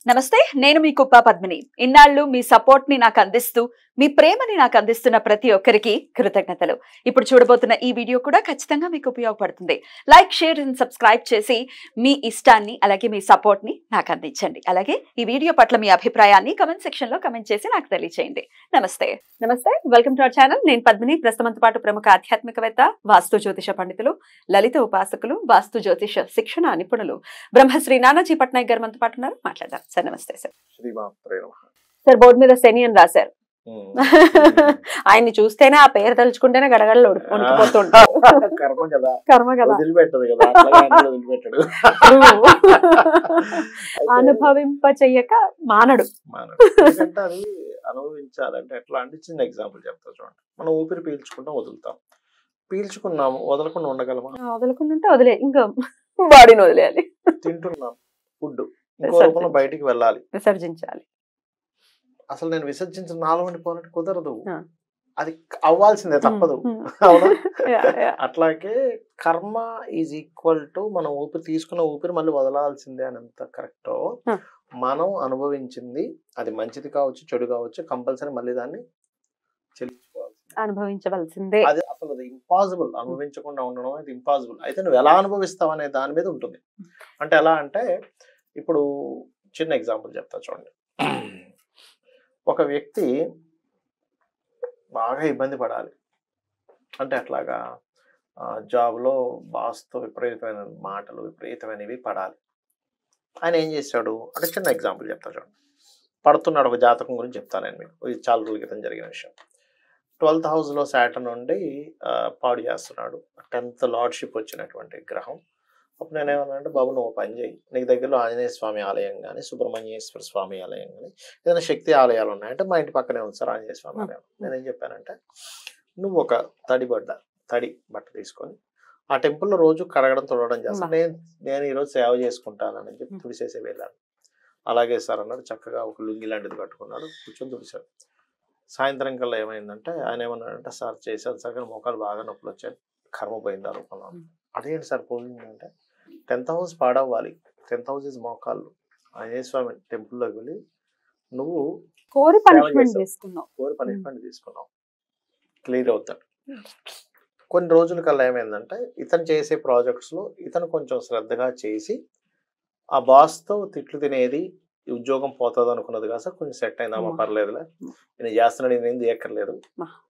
నమస్తే, నేను మీ కుప్ప పద్మిని. ఇన్నాళ్ళు మీ సపోర్ట్ ని నాకు అందిస్తూ, మీ ప్రేమని నాకు అందిస్తున్న ప్రతి ఒక్కరికి కృతజ్ఞతలు. ఇప్పుడు చూడబోతున్న ఈ వీడియో కూడా ఖచ్చితంగా మీకు ఉపయోగపడుతుంది. లైక్, షేర్ అండ్ సబ్స్క్రైబ్ చేసి మీ ఇష్టాన్ని అలాగే మీ సపోర్ట్ ని నాకు అందించండి. అలాగే ఈ వీడియో పట్ల మీ అభిప్రాయాన్ని కమెంట్ సెక్షన్ లో కమెంట్ చేసి నాకు తెలియజేయండి. నమస్తే, వెల్కమ్ టు అవర్ ఛానల్. నేను పద్మిని. ప్రస్తుతంతో పాటు ప్రముఖ ఆధ్యాత్మికవేత్త, వాస్తు జ్యోతిష పండితులు, లలిత ఉపాసకులు, వాస్తు జ్యోతిష శిక్షణ నిపుణులు బ్రహ్మశ్రీ నానాజీ పట్నాయక్ గారు మనతో పాటు ఉన్నారు. మాట్లాడదాం సార్. నమస్తే సార్. సార్, బోర్డు మీద శని అని రాశారు. ఆయన్ని చూస్తేనే ఆ పేరు తలుచుకుంటేనే గడగడలు వణికిపోతుంటారు. కర్మ కదా. అనుభవింప చెయ్యక మానడు. అది అనుభవించాలంటే ఎట్లా అంటే చిన్న ఎగ్జాంపుల్ చెప్తా చూడండి. మనం ఊపిరి పీల్చుకుంటాం, వదులుతాం. పీల్చుకున్నాము, వదలకుండా ఉండగలమా? వదలకుండా ఉంటే వదిలే, ఇంకా బాడీని వదిలేయాలి. తింటున్నాం, ఫుడ్ ఇంకో రూపంలో బయటికి వెళ్ళాలి, విసర్జించాలి. అసలు నేను విసర్జించిన నాలో ఉండిపోవాలంటే కుదరదు, అది అవ్వాల్సిందే, తప్పదు. అవునా? అట్లాగే కర్మ ఈజ్ ఈక్వల్ టు మనం ఊపిరి తీసుకున్న ఊపిరి మళ్ళీ వదలాల్సిందే అని ఎంత కరెక్టో, మనం అనుభవించింది అది మంచిది కావచ్చు, చెడు కావచ్చు, కంపల్సరీ మళ్ళీ దాన్ని అనుభవించవలసిందే. అది అసలు అది ఇంపాసిబుల్. అనుభవించకుండా ఉండడం అనేది ఇంపాసిబుల్. అయితే నువ్వు ఎలా అనుభవిస్తావు అనే దాని మీద ఉంటుంది. అంటే ఎలా అంటే, ఇప్పుడు చిన్న ఎగ్జాంపుల్ చెప్తా చూడండి. ఒక వ్యక్తి బాగా ఇబ్బంది పడాలి అంటే అట్లాగా జాబ్లో బాస్తో విపరీతమైన మాటలు, విపరీతమైనవి పడాలి. ఆయన ఏం చేశాడు అంటే, చిన్న ఎగ్జాంపుల్ చెప్తా చూడండి. పడుతున్నాడు, ఒక జాతకం గురించి చెప్తాను నేను మీకు. ఇది చాలా రోజుల క్రితం జరిగిన విషయం. 12th హౌస్లో శాటర్న్ నుండి పాడు చేస్తున్నాడు. 10th లార్డ్షిప్ వచ్చినటువంటి గ్రహం. అప్పుడు నేనేమన్నా అంటే, బాబు నువ్వు పని చేయి, నీకు దగ్గరలో ఆంజనేయ స్వామి ఆలయం కానీ, సుబ్రహ్మణ్యేశ్వర స్వామి ఆలయం కానీ, ఏదైనా శక్తి ఆలయాలు ఉన్నాయంటే, మా ఇంటి పక్కనే ఉంది సార్ ఆంజనేయ స్వామి ఆలయం. నేనేం చెప్పానంటే, నువ్వు ఒక తడి బట్ట తీసుకొని ఆ టెంపుల్లో రోజు కడగడం, తుడవడం చేస్తాను. నేను ఈరోజు సేవ చేసుకుంటానని చెప్పి తుడిసేసి వెళ్ళాను. అలాగే సార్ అన్నాడు. చక్కగా ఒక లుంగి లాంటిది కట్టుకున్నాడు, కూర్చొని తుడిచాడు. సాయంత్రం కల్లా ఏమైందంటే, ఆయన ఏమన్నాడంటే, సార్ చేశాను సార్, కానీ మోకాలు బాగా నొప్పులు వచ్చాయి, కర్మ పోయింది ఆ రూపంలో. అదేంటి సార్ పోయిందంటే, 10th house పాడవ్వాలి, 10th house is మోకాళ్ళు. ఆంజనేయ స్వామి టెంపుల్లోకి వెళ్ళి నువ్వు కోరి పనిష్మెంట్ తీసుకున్నావు, క్లియర్ అవుతాడు. కొన్ని రోజుల కల్లా ఏమైందంటే, ఇతను చేసే ప్రాజెక్ట్స్లో ఇతను కొంచెం శ్రద్ధగా చేసి ఆ బాస్తో తిట్లు తినేది, ఉద్యోగం పోతుంది అనుకున్నది కదా సార్, కొంచెం సెట్ అయిందామా, పర్లేదులే నేను చేస్తున్నాడు, నేను ఏం తీయక్కర్లేదు.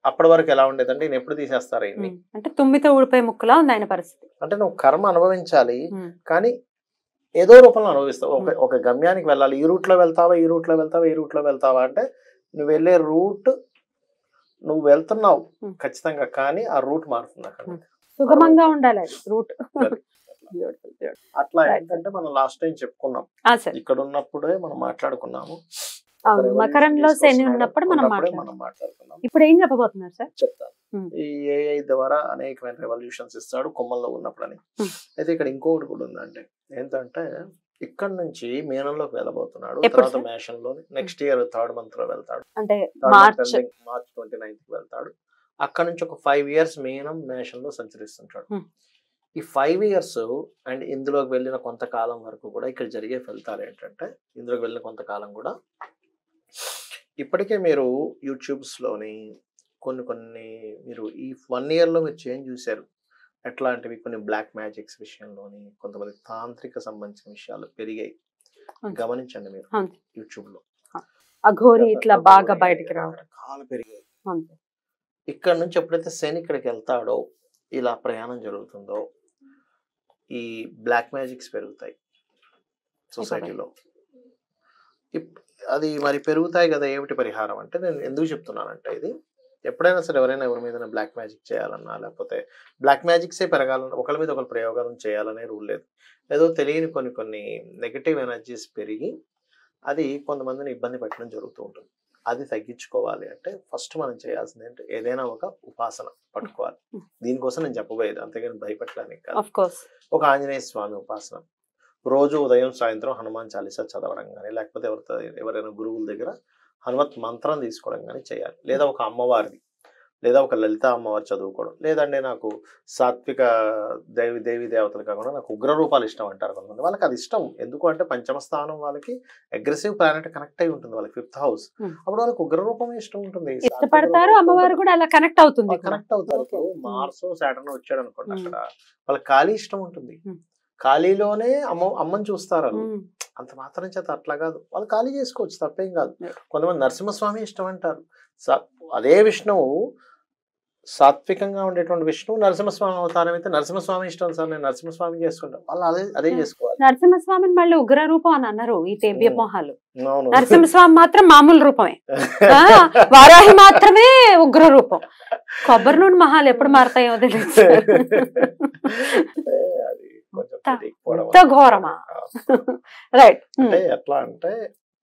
అప్పటి వరకు ఎలా ఉండేదంటే, నేను ఎప్పుడు తీసేస్తారు ఇన్ని అంటే తుమ్మితో ఊడిపోయే ముక్కలా ఉంది ఆయన పరిస్థితి. అంటే నువ్వు కర్మ అనుభవించాలి, కానీ ఏదో రూపంలో అనుభవిస్తావు. ఒక గమ్యానికి వెళ్ళాలి. ఈ రూట్లో వెళ్తావా, ఈ రూట్లో వెళ్తావా, ఈ రూట్లో వెళ్తావా అంటే, నువ్వు వెళ్ళే రూట్ నువ్వు వెళ్తున్నావు ఖచ్చితంగా, కానీ ఆ రూట్ మారుతుంది. అక్కడ సుగమంగా ఉండాలి రూట్. అట్లా ఏంటంటే, మనం లాస్ట్ టైం చెప్పుకున్నాం, ఇక్కడ ఉన్నప్పుడే మనం మాట్లాడుకున్నాము. మకరంలో శని ఉన్నప్పుడు మనం మాట్లాడుకున్నాం. ఇప్పుడు ఏం చెప్పబోతున్నారు సార్? చెప్తాను. ఈ ఏఐ ద్వారా అనేకమైన రెవల్యూషన్స్ ఇస్తాడు కొమ్మల్లో ఉన్నప్పుడని. అయితే ఇక్కడ ఇంకొకటి కూడా ఉందండి. ఏంటంటే, ఇక్కడ నుంచి మీనంలోకి వెళ్ళబోతున్నాడు, తర్వాత మేషంలో నెక్స్ట్ ఇయర్ 3rd month లో వెళ్తాడు, అంటే మార్చ్ 29th వెళ్తాడు. అక్కడ నుంచి ఒక 5 years మీనం మేషంలో సంచరిస్తుంటాడు. ఈ 5 years అండ్ ఇందులోకి వెళ్ళిన కొంతకాలం వరకు కూడా ఇక్కడ జరిగే ఫలితాలు ఏంటంటే, ఇందులోకి వెళ్ళిన కొంతకాలం కూడా ఇప్పటికే మీరు యూట్యూబ్స్లోని కొన్ని మీరు ఈ 1 yearలో మీరు చేంజ్ చూశారు. ఎట్లాంటివి, కొన్ని బ్లాక్ మ్యాజిక్స్ విషయంలోని, కొంతమంది తాంత్రిక సంబంధించిన విషయాలు పెరిగాయి. గమనించండి మీరు యూట్యూబ్లో. అఘోరి ఇట్లా బాగా బయటికి రావడం పెరిగాయి. ఇక్కడ నుంచి ఎప్పుడైతే శని ఇక్కడికి వెళ్తాడో, ఇలా ప్రయాణం జరుగుతుందో, ఈ బ్లాక్ మ్యాజిక్స్ పెరుగుతాయి సొసైటీలో. అది మరి పెరుగుతాయి కదా. ఏమిటి పరిహారం అంటే, నేను ఎందుకు చెప్తున్నానంటే, ఇది ఎప్పుడైనా సరే ఎవరైనా ఎవరి మీద బ్లాక్ మ్యాజిక్ చేయాలన్నా, లేకపోతే బ్లాక్ మ్యాజిక్సే పెరగాలన్నా, ఒకరి మీద ఒకరు ప్రయోగాలను చేయాలనే రూల్ లేదు. ఏదో తెలియని కొన్ని నెగటివ్ ఎనర్జీస్ పెరిగి అది కొంతమందిని ఇబ్బంది పెట్టడం జరుగుతూ ఉంటుంది. అది తగ్గించుకోవాలి అంటే ఫస్ట్ మనం చేయాల్సింది ఏంటంటే, ఏదైనా ఒక ఉపాసన పట్టుకోవాలి. దీనికోసం నేను చెప్పబోయేది, అంతేగాని భయపెట్టడానికి కాదు. ఒక ఆంజనేయ స్వామి ఉపాసన రోజు ఉదయం సాయంత్రం హనుమాన్ చాలీసా చదవడం కానీ, లేకపోతే ఎవరైనా గురువుల దగ్గర హనుమత్ మంత్రం తీసుకోవడం కానీ చేయాలి. లేదా ఒక అమ్మవారిది, లేదా ఒక లలిత అమ్మవారు చదువుకోవడం, లేదండి నాకు సాత్విక దేవి దేవతలు కాకుండా నాకు ఉగ్ర రూపాలు ఇష్టం అంటారు కొంతమంది. వాళ్ళకి అది ఇష్టం. ఎందుకు అంటే పంచమ స్థానం వాళ్ళకి అగ్రెసివ్ ప్లానెట్ కనెక్ట్ అయి ఉంటుంది, వాళ్ళకి 5th హౌస్. అప్పుడు వాళ్ళకి ఉగ్ర రూపమే ఇష్టం ఉంటుంది, ఇష్టపడతారు, అమ్మవారు కూడా అలా కనెక్ట్ అవుతుంది, కనెక్ట్ అవుతారు. మార్స్ సాటర్న్ వచ్చాడు అనుకోండి, అక్కడ వాళ్ళకి ఖాళీ ఇష్టం ఉంటుంది. ఖాళీలోనే అమ్మని చూస్తారు వాళ్ళు. అంత మాత్రం చేత అట్లా కాదు, వాళ్ళు ఖాళీ చేసుకోవచ్చు, తప్పేం కాదు. కొంతమంది నరసింహస్వామి ఇష్టం అంటారు. అదే విష్ణువు సాత్వికంగా ఉండేటువంటి విష్ణువు నరసింహస్వామి అవతారం అయితే నరసింహస్వామి ఇష్టం సార్, నేను నరసింహస్వామి చేసుకుంటాం, వాళ్ళు అదే చేసుకోవాలి. నరసింహస్వామిని మళ్ళీ ఉగ్ర రూపం అని అన్నారు ఈ తేబ్య మొహాలు. అవును, నరసింహస్వామి మాత్రం మామూలు రూపమే, వారాహి మాత్రమే ఉగ్ర రూపం. కొబ్బరి నూనె మొహాలు ఎప్పుడు మారతాయో తెలియదు. ఘోరమా? రైట్. అంటే ఎట్లా అంటే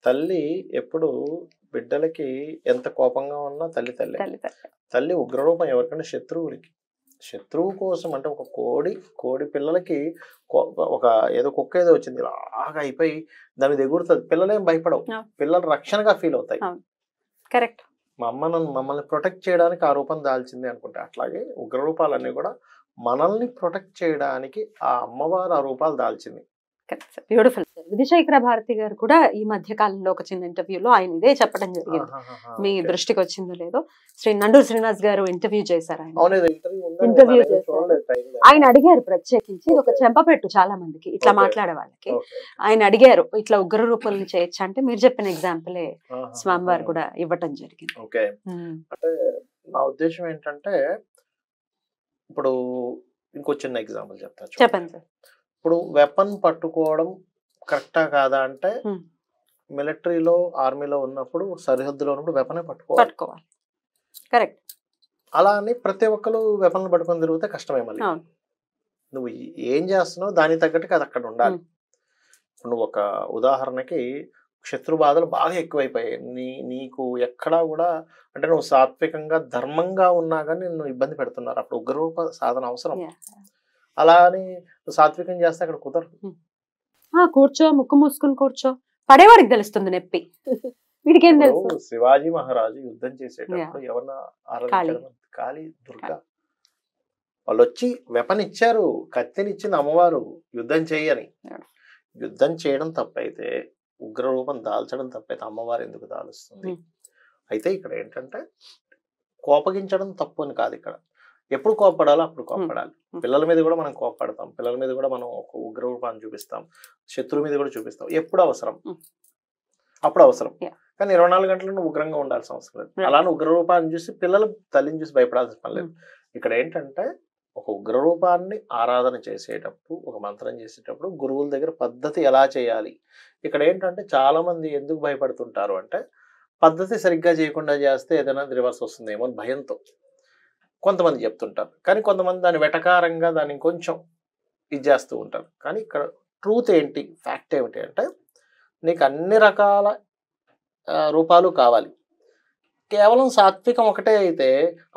తల్లి ఎప్పుడు బిడ్డలకి ఎంత కోపంగా ఉన్నా తల్లి ఉగ్రరూపం ఎవరికంటే శత్రువు కోసం. అంటే ఒక కోడి పిల్లలకి ఒక ఏదో కుక్క ఏదో వచ్చింది బాగా అయిపోయి దాని ఎగురుతుంది, పిల్లలేం భయపడవు, పిల్లలు రక్షణగా ఫీల్ అవుతాయి. కరెక్ట్. మమ్మల్ని ప్రొటెక్ట్ చేయడానికి ఆ రూపం దాల్చింది అనుకుంటే, అట్లాగే ఉగ్ర రూపాలన్నీ కూడా మనల్ని ప్రొటెక్ట్ చేయడానికి ఆ అమ్మవారు ఆ రూపాలు దాల్చింది. బ్యూటిఫుల్. విధిశేఖర భారతి గారు కూడా ఈ మధ్య కాలంలో ఒక చిన్న ఇంటర్వ్యూలో ఆయన ఇదే చెప్పడం జరిగింది. మీ దృష్టికి వచ్చిందో లేదో, నండూరి శ్రీనివాస్ గారు ఇంటర్వ్యూ చేశారు. ఆయన అడిగారు ప్రత్యేకించి, ఇది ఒక చెంపపెట్టు చాలా మందికి ఇట్లా మాట్లాడే వాళ్ళకి. ఆయన అడిగారు ఇట్లా ఉగ్ర రూపాలను చేయొచ్చు అంటే, మీరు చెప్పిన ఎగ్జాంపులే స్వామివారు కూడా ఇవ్వటం జరిగింది. ఓకే, అంటే నా ఉద్దేశం ఏంటంటే, ఇప్పుడు ఇంకో చిన్న ఎగ్జాంపుల్ చెప్తాను, చెప్పండి సార్. ఇప్పుడు వెపన్ పట్టుకోవడం కరెక్టా కాదా అంటే, మిలిటరీలో ఆర్మీలో ఉన్నప్పుడు సరిహద్దులో ఉన్నప్పుడు వెపనే పట్టుకోవాలి. కరెక్ట్. అలా అని ప్రతి ఒక్కరు వెపన్లు పట్టుకొని తిరిగితే కష్టమే. మళ్ళీ నువ్వు ఏం చేస్తున్నావు దానికి తగ్గట్టుగా అది అక్కడ ఉండాలి. నువ్వు ఒక ఉదాహరణకి శత్రు బాధలు బాగా ఎక్కువైపోయాయి, నీకు ఎక్కడా కూడా అంటే నువ్వు సాత్వికంగా ధర్మంగా ఉన్నా కానీ నిన్ను ఇబ్బంది పెడుతున్నారు, అప్పుడు ఉగ్రరూప సాధన అవసరం. అలా అని సాత్వికం చేస్తే అక్కడ కుదరదు. కూర్చో, ముక్కు మూసుకుని కూర్చో, పడేవాడికి తెలుస్తుంది నొప్పి, వీడికేం తెలుసు. శివాజీ మహారాజు యుద్ధం చేసేటప్పుడు ఎవరన్నా ఆరాధించడం, కాళీ, దుర్గా, వాళ్ళు వచ్చి వెపన్ ఇచ్చారు, కత్తిని ఇచ్చింది అమ్మవారు, యుద్ధం చేయని. యుద్ధం చేయడం తప్పైతే, ఉగ్ర రూపం దాల్చడం తప్పైతే అమ్మవారు ఎందుకు దాలుస్తుంది? అయితే ఇక్కడ ఏంటంటే కోపగించడం తప్పు అని కాదు, ఇక్కడ ఎప్పుడు కోపపడాలో అప్పుడు కోపపడాలి. పిల్లల మీద కూడా మనం కోపపడతాం, పిల్లల మీద కూడా మనం ఒక ఉగ్ర రూపాన్ని చూపిస్తాం, శత్రువు మీద కూడా చూపిస్తాం, ఎప్పుడు అవసరం అప్పుడు అవసరం. కానీ 24 గంటలు నువ్వు ఉగ్రంగా ఉండాల్సిన అవసరం లేదు. అలానే ఉగ్ర రూపాన్ని చూసి పిల్లలు తల్లిని చూసి భయపడాల్సిన పని లేదు. ఇక్కడ ఏంటంటే ఒక ఉగ్ర రూపాన్ని ఆరాధన చేసేటప్పుడు, ఒక మంత్రం చేసేటప్పుడు గురువుల దగ్గర పద్ధతి ఎలా చేయాలి. ఇక్కడ ఏంటంటే చాలా మంది ఎందుకు భయపడుతుంటారు అంటే, పద్ధతి సరిగ్గా చేయకుండా చేస్తే ఏదైనా రివర్స్ వస్తుందేమో అని భయంతో కొంతమంది చెప్తుంటారు. కానీ కొంతమంది దాన్ని వెటకారంగా దాన్ని కొంచెం ఇది చేస్తూ ఉంటారు. కానీ ఇక్కడ ట్రూత్ ఏంటి, ఫ్యాక్ట్ ఏమిటి అంటే, నీకు అన్ని రకాల రూపాలు కావాలి, కేవలం సాత్వికం ఒకటే అయితే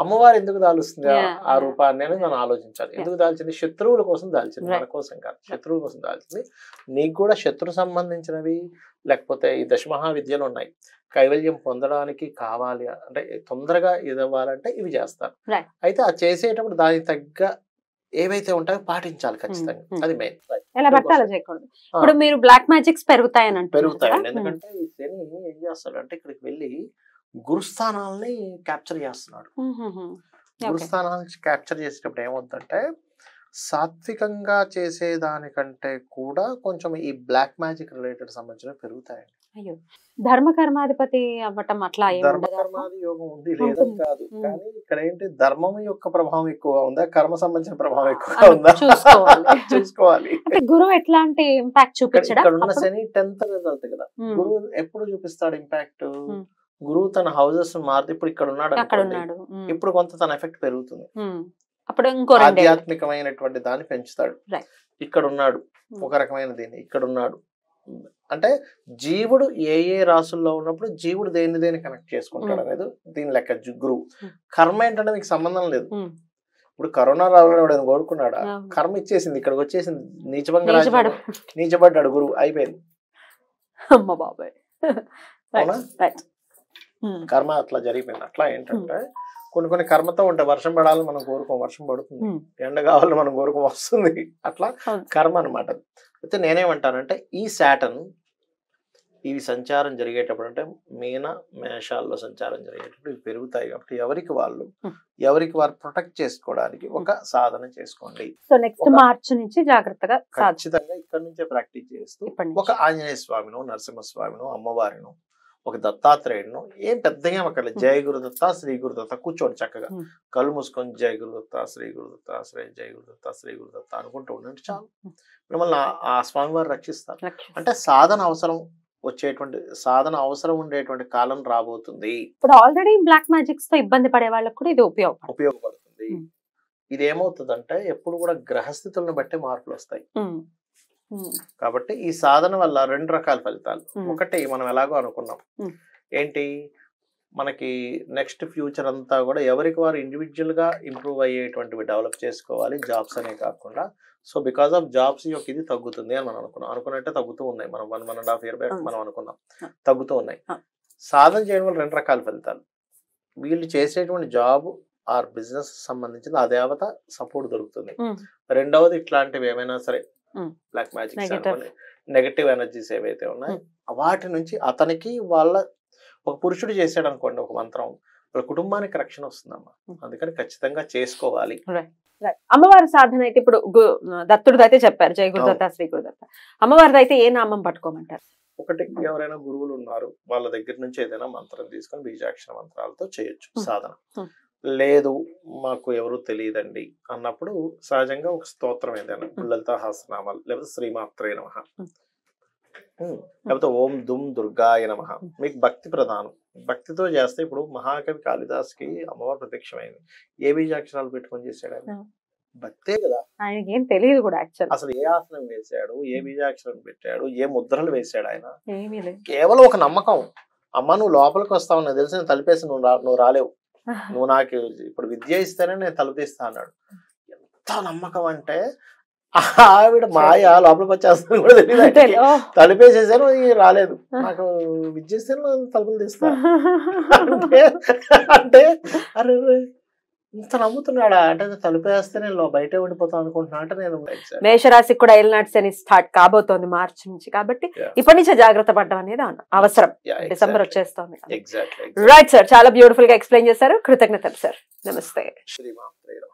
అమ్మవారు ఎందుకు దాలుస్తుంది ఆ రూపాన్ని అని మనం ఆలోచించాలి. ఎందుకు దాల్చింది? శత్రువుల కోసం దాల్చింది, మన కోసం కాదు, శత్రువుల కోసం దాల్చింది. నీకు కూడా శత్రు సంబంధించినవి లేకపోతే ఈ దశమహావిద్యలు ఉన్నాయి, కైవల్యం పొందడానికి కావాలి అంటే తొందరగా ఇదవ్వాలంటే ఇవి చేస్తారు. అయితే అది చేసేటప్పుడు దానికి తగ్గ ఏవైతే ఉంటాయో పాటించాలి ఖచ్చితంగా, అది మెయిన్. ఇప్పుడు మీరు బ్లాక్ మ్యాజిక్స్ పెరుగుతాయండి. ఎందుకంటే ఈ శని ఏం చేస్తాడు అంటే, ఇక్కడికి వెళ్ళి గురుస్థానాలని క్యాప్చర్ చేస్తున్నాడు. గురుస్థానాన్ని క్యాప్చర్ చేసేటప్పుడు ఏమవుతుందంటే, సాత్వికంగా చేసేదానికంటే కూడా కొంచెం ఈ బ్లాక్ మ్యాజిక్ రిలేటెడ్ సంబంధించిన పెరుగుతాయండి. అయ్యో, ధర్మ కర్మాధిపతి అవ్వటం అట్లా ధర్మకర్మాది యోగం ఉంది లేదని కాదు, కానీ ఇక్కడ ఏంటి, ధర్మం యొక్క ప్రభావం ఎక్కువ ఉందా, కర్మ సంబంధించిన ప్రభావం ఎక్కువ ఉందా చూసుకోవాలి. గురువు ఎట్లాంటి ఇంపాక్ట్ చూపించడం. ఇక్కడ ఉన్న శని 10th రిజల్ట్ కదా, గురువు ఎప్పుడు చూపిస్తాడు ఇంపాక్ట్? గురువు తన హౌసెస్ మారుతూ ఇప్పుడు ఇక్కడ ఉన్నాడు, ఇప్పుడు కొంత తన ఎఫెక్ట్ పెరుగుతుంది, అప్పుడు ఇంకో ఆధ్యాత్మికమైనటువంటి దాన్ని పెంచుతాడు. ఇక్కడ ఉన్నాడు ఒక రకమైన దీన్ని, ఇక్కడ ఉన్నాడు అంటే జీవుడు ఏ రాసుల్లో ఉన్నప్పుడు జీవుడు దేని కనెక్ట్ చేసుకుంటాడు అనేది దీని లెక్క. గురువు కర్మ ఏంటంటే మీకు సంబంధం లేదు. ఇప్పుడు కరోనా రావాలని కోరుకున్నాడా, కర్మ ఇచ్చేసింది, ఇక్కడికి వచ్చేసింది, నీచబడ్డాడు గురువు, అయిపోయింది. అవునా, కర్మ అట్లా జరిగిపోయింది. అట్లా ఏంటంటే కొన్ని కర్మతో ఉంటాయి. వర్షం పడాలని మనం కోరుకోం, వర్షం పడుతుంది. ఎండ కావాలని మనం కోరుకోం, వస్తుంది. అట్లా కర్మ అనమాట. అయితే నేనేమంటానంటే ఈ శాటర్న్ ఇవి సంచారం జరిగేటప్పుడు అంటే మీన మేషాల్లో సంచారం జరిగేటప్పుడు ఇవి పెరుగుతాయి. కాబట్టి ఎవరికి వారు ప్రొటెక్ట్ చేసుకోవడానికి ఒక సాధన చేసుకోండి. సో నెక్స్ట్ మార్చ్ నుంచి జాగ్రత్తగా ఖచ్చితంగా ఇక్కడ నుంచే ప్రాక్టీస్ చేస్తూ ఒక ఆంజనేయ స్వామిను, నరసింహస్వామిను, అమ్మవారిను, ఒక దత్తాత్రేయుడును, ఏం పెద్దగా అక్కర్లేదు, జయ గురుదత్త, శ్రీ గురుదత్త కూర్చోండి చక్కగా, కళ్ళు మూసుకొని జయ గురుదత్త, శ్రీ గురుదత్త, జయ గురుదత్త, శ్రీ గురుదత్త అనుకుంటూ ఉండండి చాలు. మిమ్మల్ని ఆ స్వామివారు రక్షిస్తారు. అంటే సాధన అవసరం ఉండేటువంటి కాలం రాబోతుంది. ఇప్పుడు ఆల్రెడీ బ్లాక్ మ్యాజిక్స్ తో ఇబ్బంది పడే వాళ్ళకు కూడా ఇది ఉపయోగపడుతుంది. ఇది ఏమవుతుందంటే ఎప్పుడు కూడా గ్రహస్థితులను బట్టి మార్పులు వస్తాయి. కాబట్టి ఈ సాధన వల్ల 2 రకాల ఫలితాలు. ఒకటి మనం ఎలాగో అనుకున్నాం, ఏంటి మనకి నెక్స్ట్ ఫ్యూచర్ అంతా కూడా ఎవరికి వారు ఇండివిజువల్ గా ఇంప్రూవ్ అయ్యేటువంటివి డెవలప్ చేసుకోవాలి, జాబ్స్ అనే కాకుండా. సో బికాస్ ఆఫ్ జాబ్స్ యొక్క ఇది తగ్గుతుంది అని మనం అనుకున్నట్టే తగ్గుతూ ఉన్నాయి. మనం 1.5 year బ్యాక్ మనం అనుకున్నాం, తగ్గుతూ ఉన్నాయి. సాధన చేయడం వల్ల 2 రకాల ఫలితాలు. వీళ్ళు చేసేటువంటి జాబ్ ఆర్ బిజినెస్ సంబంధించిన ఆ దేవత సపోర్ట్ దొరుకుతుంది. రెండవది ఇట్లాంటివి ఏమైనా సరే బ్లాక్ మ్యాజిక్స్ అనుకోండి, నెగటివ్ ఎనర్జీస్ ఏవైతే ఉన్నాయో వాటి నుంచి అతనికి ఒక పురుషుడు చేశాడు అనుకోండి ఒక మంత్రం, వాళ్ళ కుటుంబానికి రక్షణ వస్తుందమ్మా. అందుకని ఖచ్చితంగా చేసుకోవాలి. అమ్మవారి సాధన అయితే ఇప్పుడు దత్తుడిది అయితే చెప్పారు, జయ గురుదత్త, శ్రీ గురుదత్త. అమ్మవారిది అయితే ఏ నామం పట్టుకోమంటారు? ఒకటి, ఎవరైనా గురువులు ఉన్నారు వాళ్ళ దగ్గర నుంచి ఏదైనా మంత్రం తీసుకొని బీజాక్షర మంత్రాలతో చేయొచ్చు సాధన. లేదు మాకు ఎవరు తెలియదండి అన్నప్పుడు సహజంగా ఒక స్తోత్రం ఏదైనా, లలిత సహస్రనామాలు, లేకపోతే శ్రీమాత్రే నమః, లేకపోతే ఓం దుమ్ దుర్గాయ నమః. మీకు భక్తి ప్రధానం, భక్తితో చేస్తే ఇప్పుడు మహాకవి కాళిదాస్కి అమ్మవారు ప్రత్యక్షమైంది. ఏ బీజాక్షరాలు పెట్టుకొని చేశాడు ఆయన? భక్తే కదా, ఆయనకి ఏం తెలియదు కూడా అసలు ఏ ఆసనం వేశాడు, ఏ బీజాక్షరం పెట్టాడు, ఏ ముద్రలు వేశాడు ఆయన, కేవలం ఒక నమ్మకం. అమ్మ నువ్వు లోపలికి వస్తావు, నాకు తెలిసి నేను తలిపేసి నువ్వు రాలేవు, నువ్వు నాకు ఇప్పుడు విద్య ఇస్తేనే నేను తలుపు తీస్తా అన్నాడు. ఎంత నమ్మకం అంటే ఆవిడ మాయ లోపలికి వచ్చేస్తాను కూడా తెలియదు, తలుపేసేసాను రాలేదు, నాకు విద్య ఇస్తే తలుపులు తీస్తా అంటే అరే ఇంత నమ్ముతున్నాడా అంటే తలుపేస్తే నేను బయట ఉండిపోతాను అనుకుంటున్నా. అంటే నేను మేషరాశికి కూడా ఏలినాటి శని స్టార్ట్ కాబోతోంది మార్చ్ నుంచి, కాబట్టి ఇప్పటి నుంచే జాగ్రత్త పడడం అనేది అవసరం. డిసెంబర్ వచ్చేస్తోంది. రైట్ సార్, చాలా బ్యూటిఫుల్ గా ఎక్స్ప్లెయిన్ చేశారు. కృతజ్ఞతలు సార్. నమస్తే. శ్రీమాత్రే నమః.